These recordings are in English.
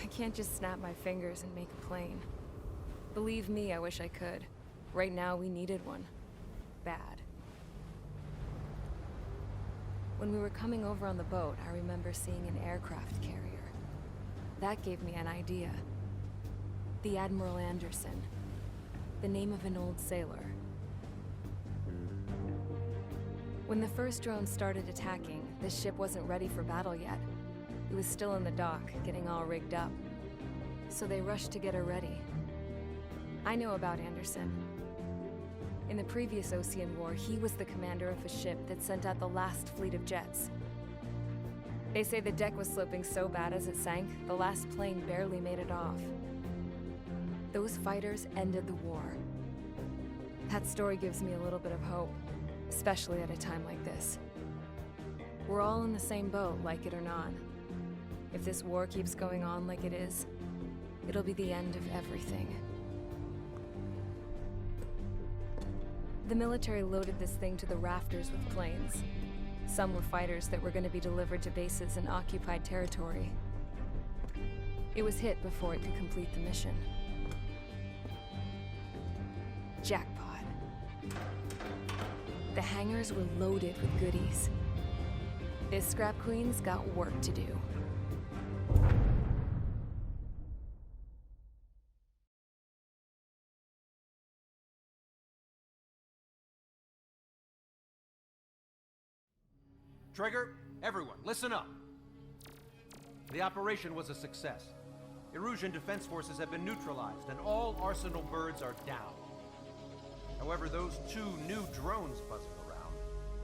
I can't just snap my fingers and make a plane. Believe me, I wish I could. Right now, we needed one. Bad. When we were coming over on the boat, I remember seeing an aircraft carrier. That gave me an idea. The Admiral Anderson. The name of an old sailor. When the first drone started attacking, the ship wasn't ready for battle yet. It was still in the dock, getting all rigged up. So they rushed to get her ready. I know about Anderson. In the previous Ocean War, he was the commander of a ship that sent out the last fleet of jets. They say the deck was sloping so bad as it sank, the last plane barely made it off. Those fighters ended the war. That story gives me a little bit of hope, especially at a time like this. We're all in the same boat, like it or not. If this war keeps going on like it is, it'll be the end of everything. The military loaded this thing to the rafters with planes. Some were fighters that were going to be delivered to bases in occupied territory. It was hit before it could complete the mission. Jackpot. The hangars were loaded with goodies. This Scrap Queen's got work to do. Trigger, everyone, listen up. The operation was a success. Erusian defense forces have been neutralized, and all Arsenal birds are down. However, those 2 new drones buzzing around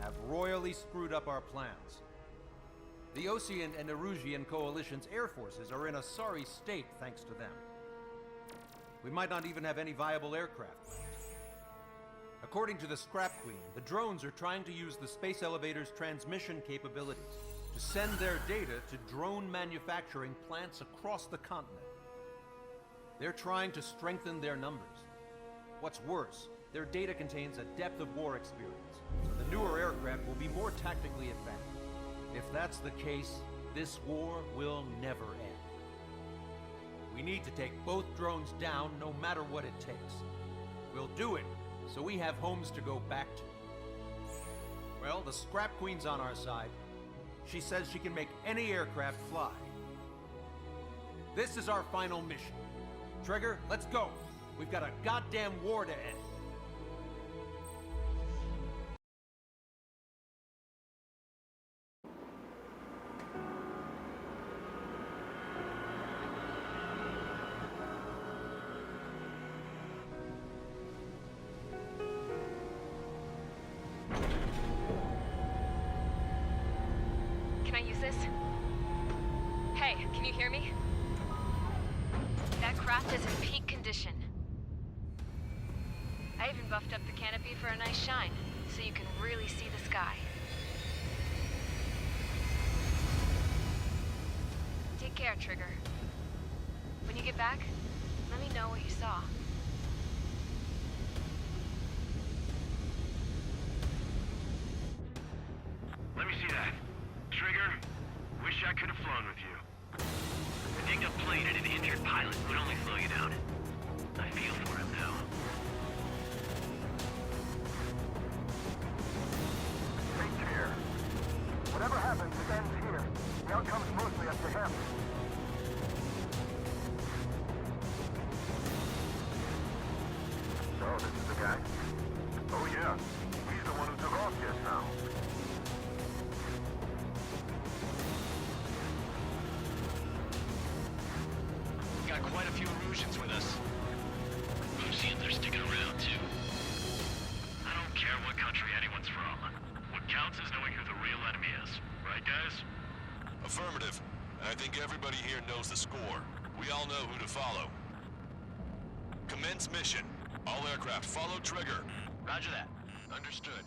have royally screwed up our plans. The Ocean and Erusian coalition's air forces are in a sorry state thanks to them. We might not even have any viable aircraft left. According to the Scrap Queen, the drones are trying to use the space elevator's transmission capabilities to send their data to drone manufacturing plants across the continent. They're trying to strengthen their numbers. What's worse, their data contains a depth of war experience, so the newer aircraft will be more tactically advanced. If that's the case, this war will never end. We need to take both drones down no matter what it takes. We'll do it so we have homes to go back to. Well, the Scrap Queen's on our side. She says she can make any aircraft fly. This is our final mission. Trigger, let's go. We've got a goddamn war to end. Can I use this? Hey, can you hear me? That craft is in peak condition. I even buffed up the canopy for a nice shine, so you can really see the sky. Take care, Trigger. When you get back, let me know what you saw. Let me see that. Trigger, wish I could have flown with you. A dinged up plane and an injured pilot would only slow you down. I feel for him now. Take care. Whatever happens, it ends here. The outcome's mostly up to him. So, this is the guy? Oh yeah. He's the one who took off just now. Got quite a few Erusians with us. Seems they're sticking around, too. I don't care what country anyone's from. What counts is knowing who the real enemy is. Right, guys? Affirmative. I think everybody here knows the score. We all know who to follow. Commence mission. All aircraft follow trigger. Roger that. Understood.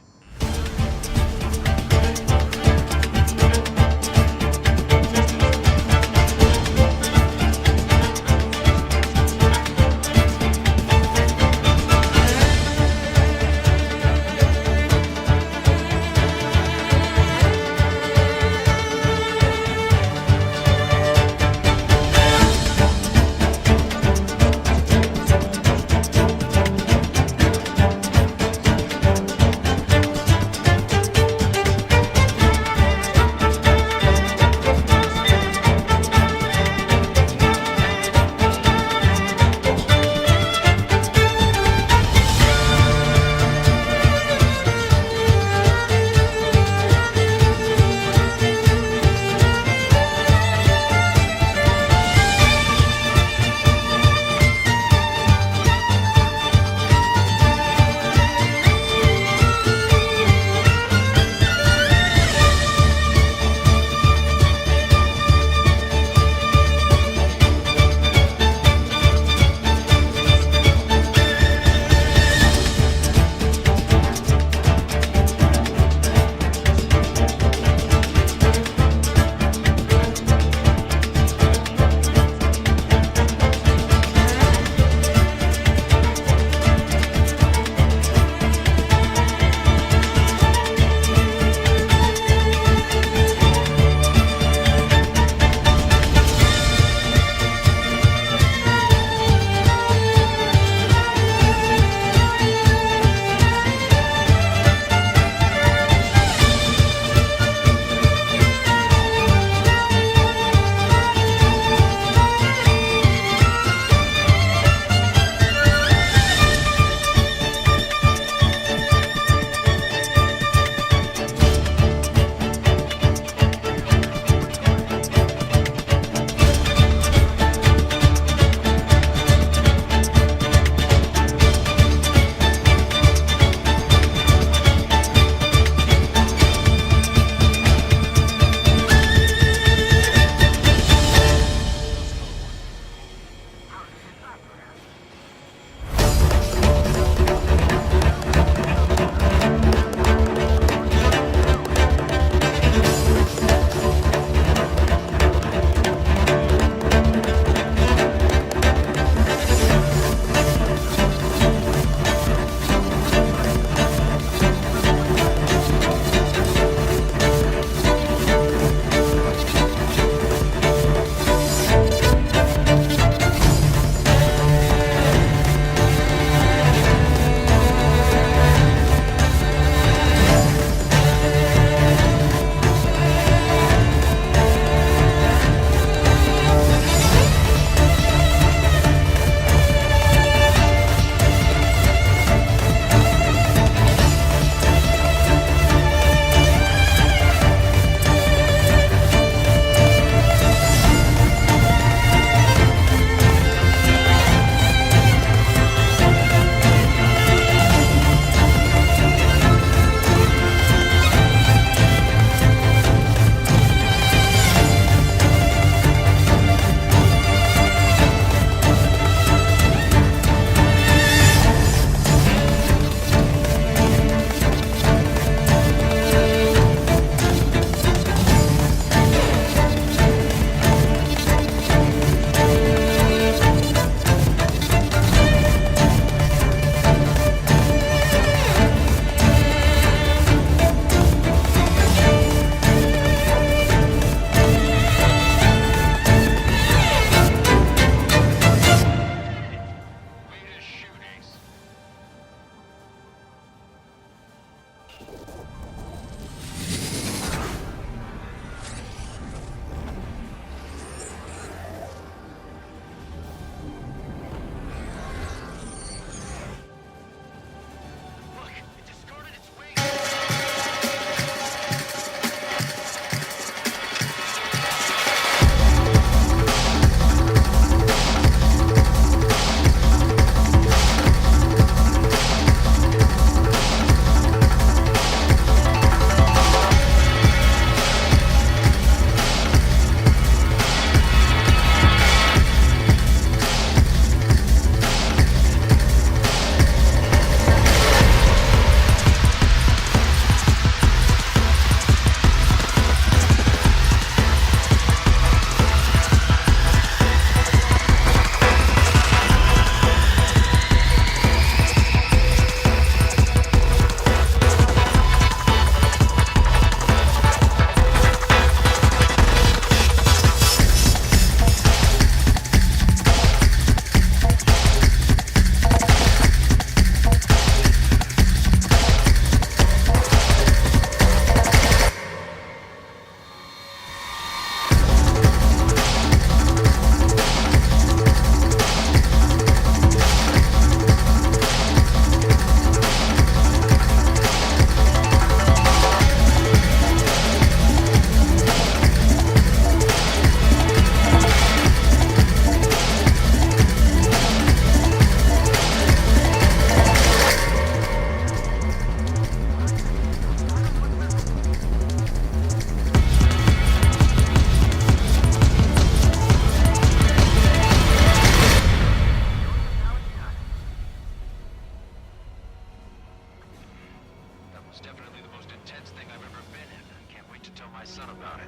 It's definitely the most intense thing I've ever been in. Can't wait to tell my son about it.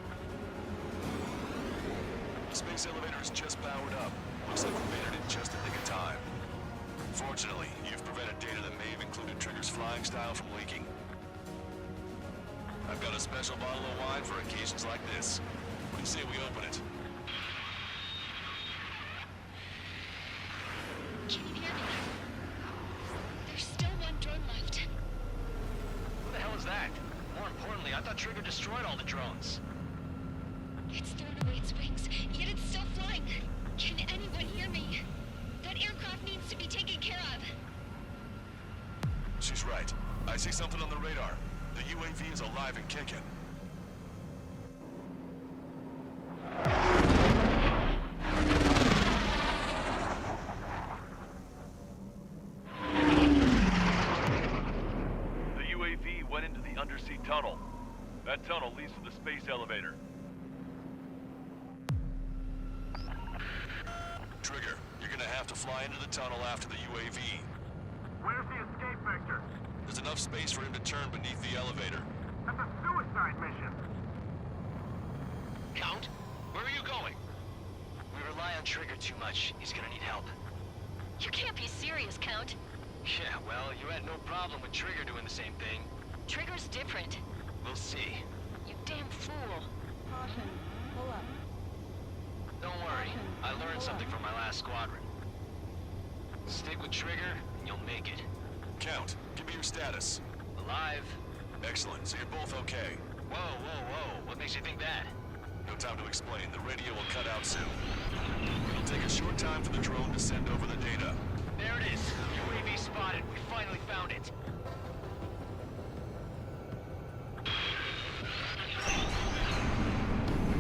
The space elevator is just powered up. Looks like we made it in just the nick of time. Fortunately, you've prevented data that may have included Trigger's flying style from leaking. I've got a special bottle of wine for occasions like this. What do you say we open it? Can you hear me? There's still one drone left. Who the hell is that? More importantly, I thought Trigger destroyed all the drones. It's thrown away its wings, yet it's still flying. Can anyone hear me? That aircraft needs to be taken care of. She's right. I see something on the radar. The UAV is alive and kicking. The UAV went into the undersea tunnel. That tunnel leads to the space elevator. Trigger, you're gonna have to fly into the tunnel after the UAV. Where's the escape vector? There's enough space for him to turn beneath the elevator. That's a suicide mission. Count, where are you going? We rely on Trigger too much. He's gonna need help. You can't be serious, Count. Yeah, well, you had no problem with Trigger doing the same thing. Trigger's different. We'll see. You damn fool. Caution. Pull up. Don't worry, I learned something from my last squadron. Stick with Trigger, and you'll make it. Count, give me your status. Alive. Excellent, so you're both okay. Whoa, whoa, whoa. What makes you think that? No time to explain. The radio will cut out soon. It'll take a short time for the drone to send over the data. There it is. UAV spotted. We finally found it.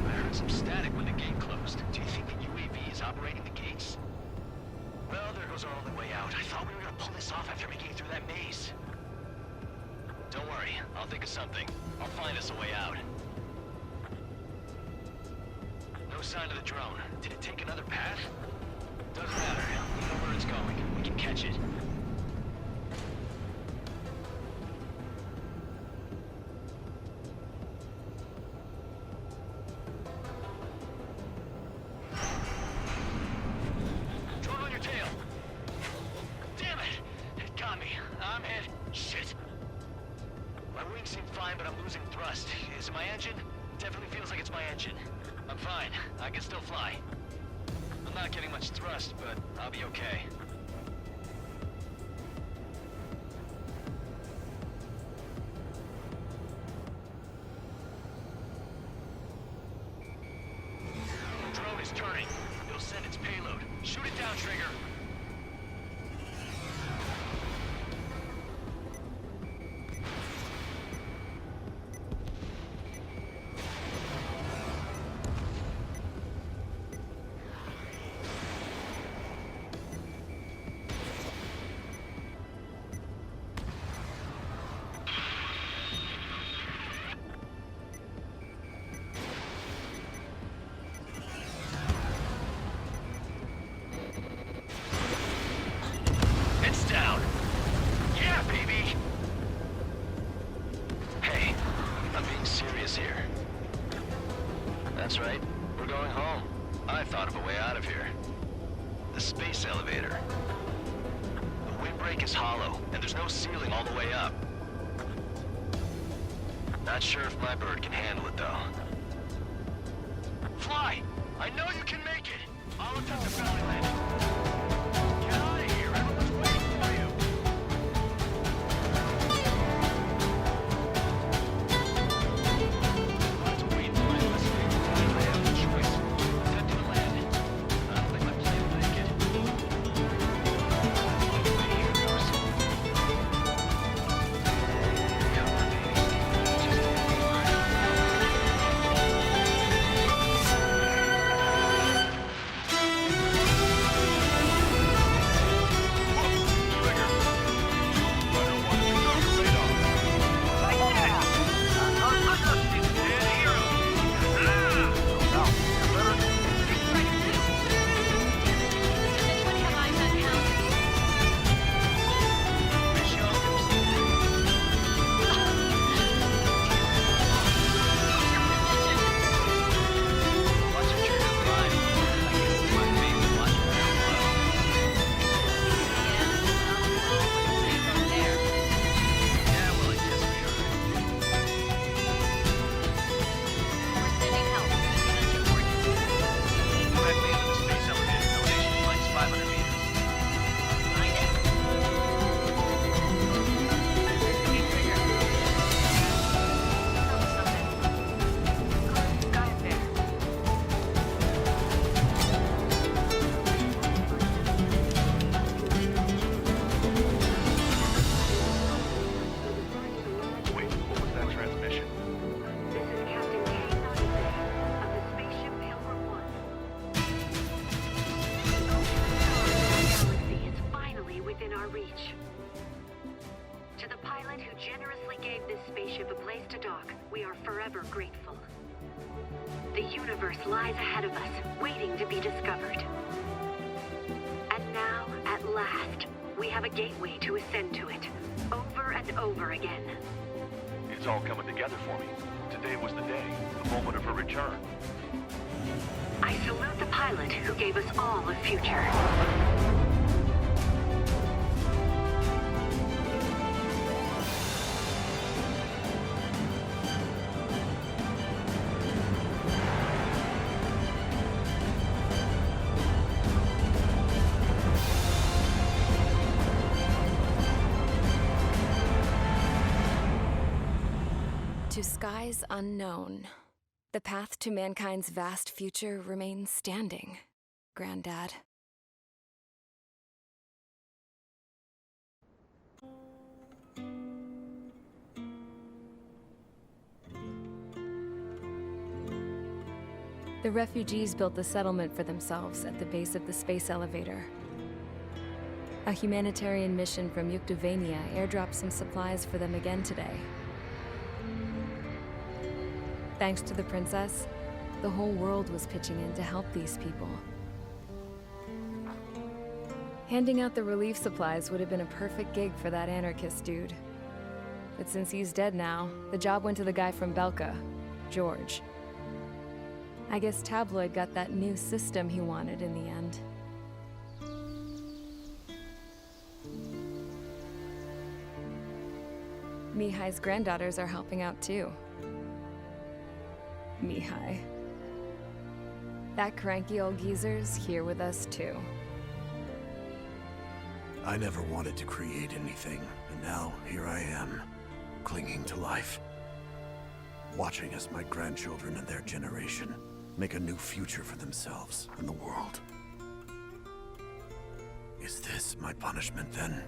I heard some static when the gate closed. Do you think the UAV is operating the gates? Well, there goes our only way out. I thought we were gonna pull this off after making it through that maze. Don't worry. I'll think of something. I'll find us a way out. No sign of the drone. Did it take another path? Doesn't matter. We know where it's going. We can catch it. Drone on your tail. Damn it! It got me. I'm hit. Shit. My wings seem fine, but I'm losing thrust. Is it my engine? Definitely feels like it's my engine. I'm fine. I can still fly. I'm not getting much thrust, but I'll be okay. The drone is turning. It'll send its payload. Shoot it down, Trigger. It's down. Yeah, baby. Hey, I'm being serious here. That's right. We're going home. I thought of a way out of here. The space elevator. The windbreak is hollow, and there's no ceiling all the way up. Not sure if my bird can handle it, though. Fly! I know you can make it! I'll attempt a belly landing. Get out of here! Everyone's waiting for you! I'll have to wait until I investigate the plane. I have no choice. Set to land. I don't think my plane will make it. Anyway, here goes. Come on, baby. Just a little more. pilot who generously gave this spaceship a place to dock. We are forever grateful. The universe lies ahead of us, waiting to be discovered. And now, at last, we have a gateway to ascend to it, over and over again. It's all coming together for me. Today was the day, the moment of her return. I salute the pilot who gave us all a future. To skies unknown, the path to mankind's vast future remains standing, Granddad. The refugees built a settlement for themselves at the base of the space elevator. A humanitarian mission from Yuktovania airdropped some supplies for them again today. Thanks to the princess, the whole world was pitching in to help these people. Handing out the relief supplies would have been a perfect gig for that anarchist dude. But since he's dead now, the job went to the guy from Belka, George. I guess Tabloid got that new system he wanted in the end. Mihai's granddaughters are helping out too. Mihai. That cranky old geezer's here with us too. I never wanted to create anything, and now here I am, clinging to life. Watching as my grandchildren and their generation make a new future for themselves and the world. Is this my punishment then?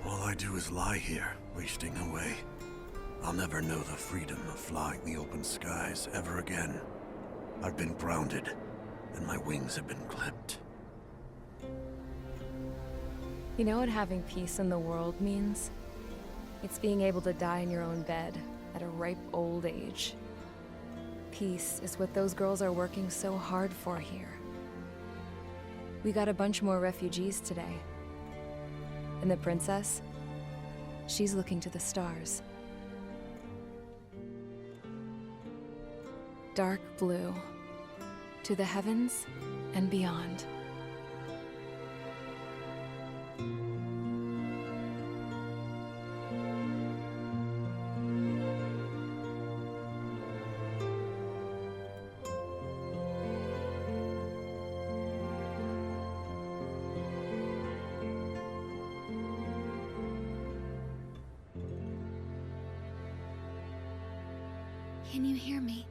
All I do is lie here, wasting away. I'll never know the freedom of flying the open skies ever again. I've been grounded, and my wings have been clipped. You know what having peace in the world means? It's being able to die in your own bed at a ripe old age. Peace is what those girls are working so hard for here. We got a bunch more refugees today. And the princess? She's looking to the stars. Dark blue, to the heavens and beyond. Can you hear me?